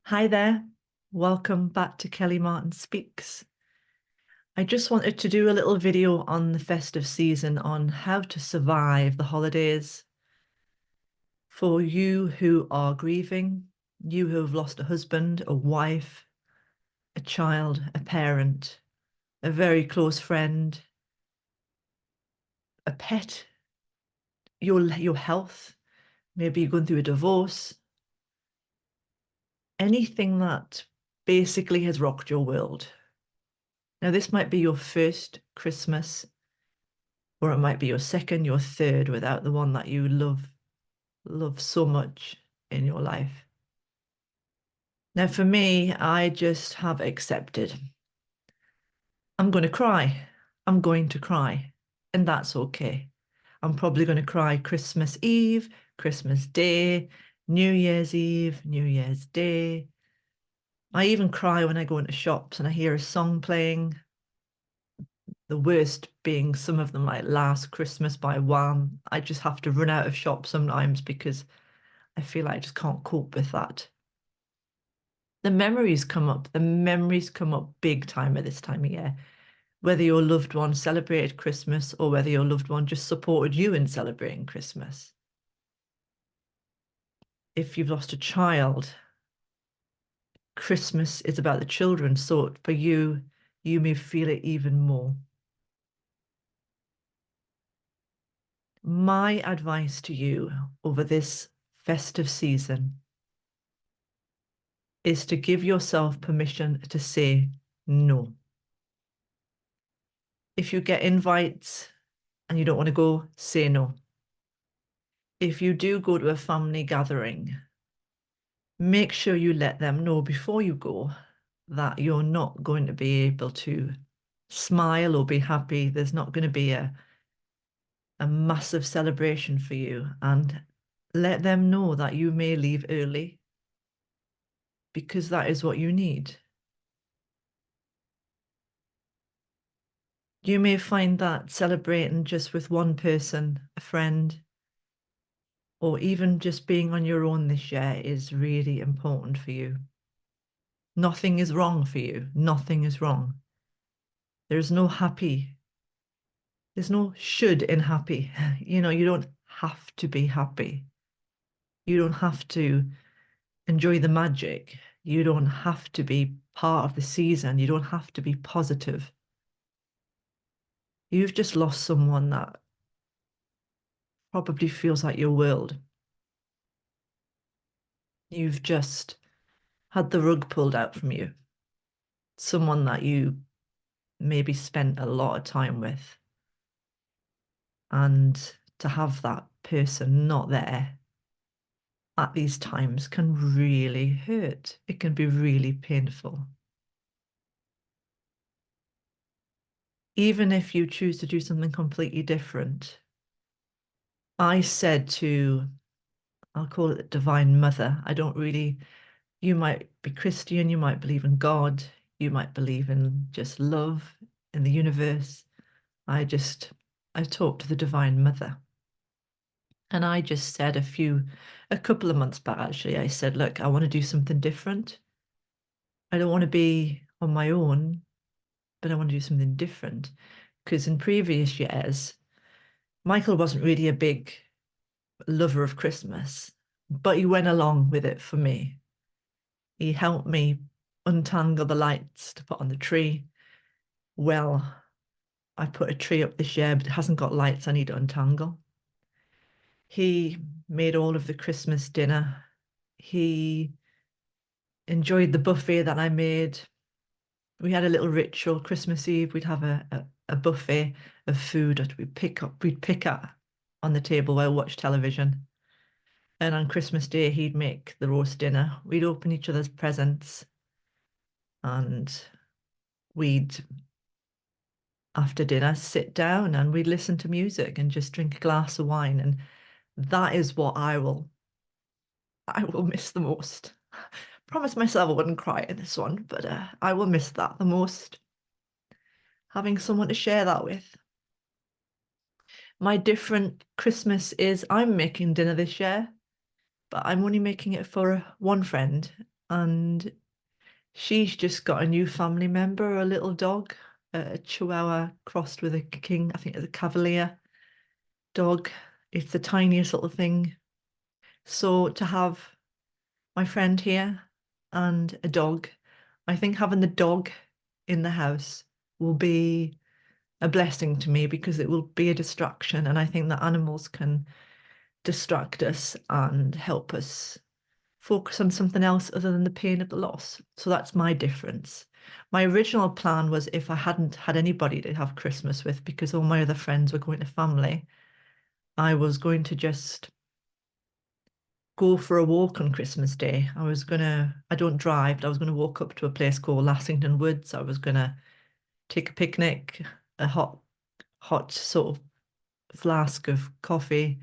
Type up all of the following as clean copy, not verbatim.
Hi there. Welcome back to Kelly Martin Speaks. I just wanted to do a little video on the festive season on how to survive the holidays for you who are grieving, you who have lost a husband, a wife, a child, a parent, a very close friend, a pet, your health, maybe you're going through a divorce, anything that basically has rocked your world. Now, this might be your first Christmas, or it might be your second, your third without the one that you love so much in your life. Now, for me, I just have accepted. I'm going to cry. I'm going to cry. And that's okay. I'm probably going to cry Christmas Eve, Christmas Day, New Year's Eve, New Year's Day. I even cry when I go into shops and I hear a song playing. The worst being some of them like Last Christmas by Wham. I just have to run out of shops sometimes because I feel like I just can't cope with that. The memories come up. The memories come up big time at this time of year. Whether your loved one celebrated Christmas or whether your loved one just supported you in celebrating Christmas. If you've lost a child, Christmas is about the children. So for you, you may feel it even more. My advice to you over this festive season is to give yourself permission to say no. If you get invites and you don't want to go, say no. If you do go to a family gathering, make sure you let them know before you go that you're not going to be able to smile or be happy. There's not going to be a massive celebration for you, and let them know that you may leave early because that is what you need. You may find that celebrating just with one person, a friend, or even just being on your own this year is really important for you. Nothing is wrong for you. Nothing is wrong. There's no happy. There's no should in happy. You don't have to be happy. You don't have to enjoy the magic. You don't have to be part of the season. You don't have to be positive. You've just lost someone that probably feels like your world. You've just had the rug pulled out from you. Someone that you maybe spent a lot of time with. And to have that person not there at these times can really hurt. It can be really painful. Even if you choose to do something completely different. I said to, I'll call it the Divine Mother. I don't really, you might be Christian, you might believe in God, you might believe in just love in the universe. I just, I talked to the Divine Mother. And I just said a couple of months back, actually, I said, look, I want to do something different. I don't want to be on my own, but I want to do something different. Because in previous years, Michael wasn't really a big lover of Christmas, but he went along with it for me. He helped me untangle the lights to put on the tree. Well, I put a tree up this year, but it hasn't got lights I need to untangle. He made all of the Christmas dinner. He enjoyed the buffet that I made. We had a little ritual. Christmas Eve, we'd have a buffet of food that we'd pick up on the table while we watch television. And on Christmas Day, he'd make the roast dinner. We'd open each other's presents and we'd, after dinner, sit down and we'd listen to music and just drink a glass of wine. And that is what I will miss the most. Promised myself I wouldn't cry in this one, but I will miss that the most. Having someone to share that with. My different Christmas is I'm making dinner this year. but I'm only making it for one friend, and she's just got a new family member, a little dog, a Chihuahua crossed with a King, I think it's a Cavalier dog. It's the tiniest little thing. So to have my friend here and a dog, I think having the dog in the house will be a blessing to me because it will be a distraction. And I think that animals can distract us and help us focus on something else other than the pain of the loss. So that's my difference. My original plan was if I hadn't had anybody to have Christmas with because all my other friends were going to family, I was going to just go for a walk on Christmas Day. I don't drive, but I was gonna walk up to a place called Lassington Woods. I was gonna take a picnic, a hot sort of flask of coffee.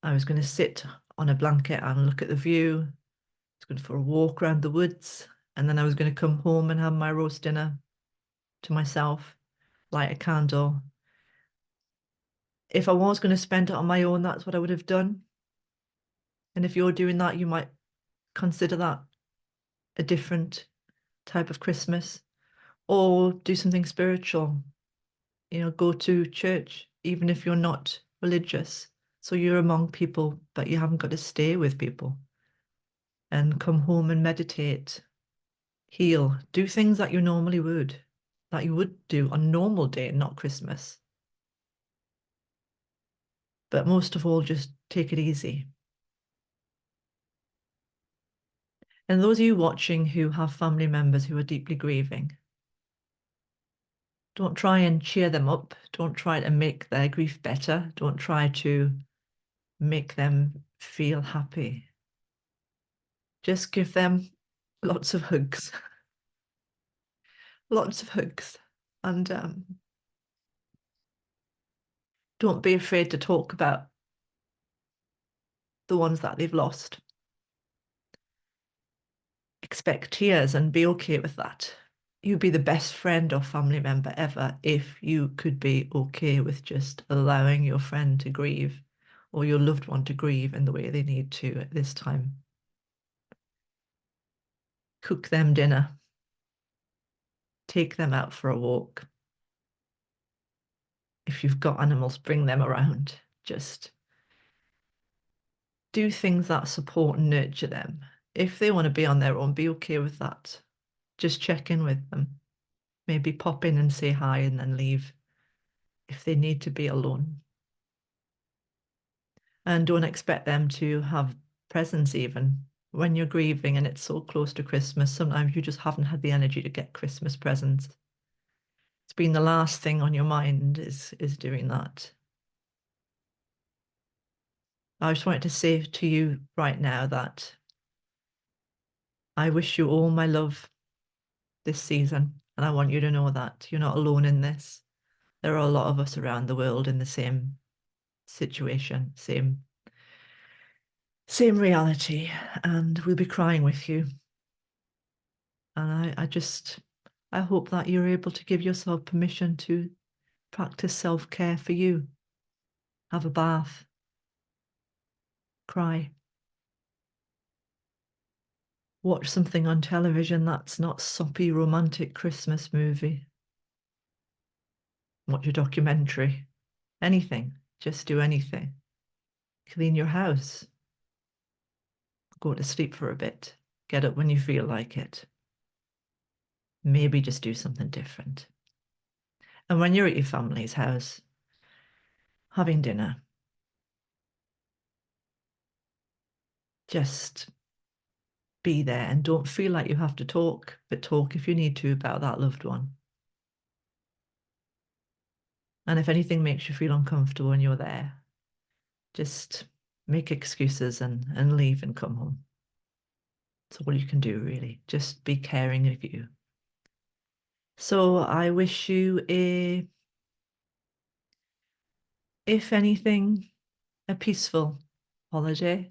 I was gonna sit on a blanket and look at the view. I was going for a walk around the woods, and then I was gonna come home and have my roast dinner to myself, light a candle. If I was gonna spend it on my own, that's what I would have done. And if you're doing that, you might consider that a different type of Christmas. Or do something spiritual, go to church, even if you're not religious. So you're among people, but you haven't got to stay with people. And come home and meditate, heal, do things that you normally would, that you would do on normal day, not Christmas. But most of all, just take it easy. And those of you watching who have family members who are deeply grieving, don't try and cheer them up. Don't try to make their grief better. Don't try to make them feel happy. Just give them lots of hugs, lots of hugs. And don't be afraid to talk about the ones that they've lost. Expect tears and be okay with that. You'd be the best friend or family member ever if you could be okay with just allowing your friend to grieve or your loved one to grieve in the way they need to at this time. Cook them dinner, take them out for a walk. If you've got animals, bring them around. Just do things that support and nurture them. If they want to be on their own, be okay with that. Just check in with them. Maybe pop in and say hi and then leave if they need to be alone. And don't expect them to have presents even when you're grieving and it's so close to Christmas. Sometimes you just haven't had the energy to get Christmas presents. It's been the last thing on your mind is doing that. I just wanted to say to you right now that I wish you all my love this season. And I want you to know that you're not alone in this. There are a lot of us around the world in the same situation, same reality, and we'll be crying with you. And I hope that you're able to give yourself permission to practice self-care for you. Have a bath, cry, watch something on television that's not soppy romantic Christmas movie. Watch a documentary, anything, just do anything. Clean your house, go to sleep for a bit, get up when you feel like it. Maybe just do something different. And when you're at your family's house, having dinner, just be there and don't feel like you have to talk, but talk if you need to about that loved one. And if anything makes you feel uncomfortable when you're there, just make excuses and leave and come home. That's all you can do, really. Just be caring of you. So I wish you if anything, a peaceful holiday,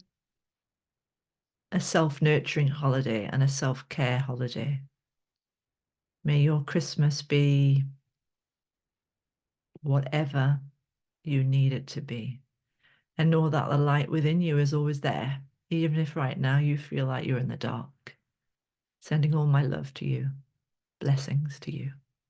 a self-nurturing holiday, and a self-care holiday. May your Christmas be whatever you need it to be. And know that the light within you is always there. even if right now you feel like you're in the dark. Sending all my love to you. Blessings to you.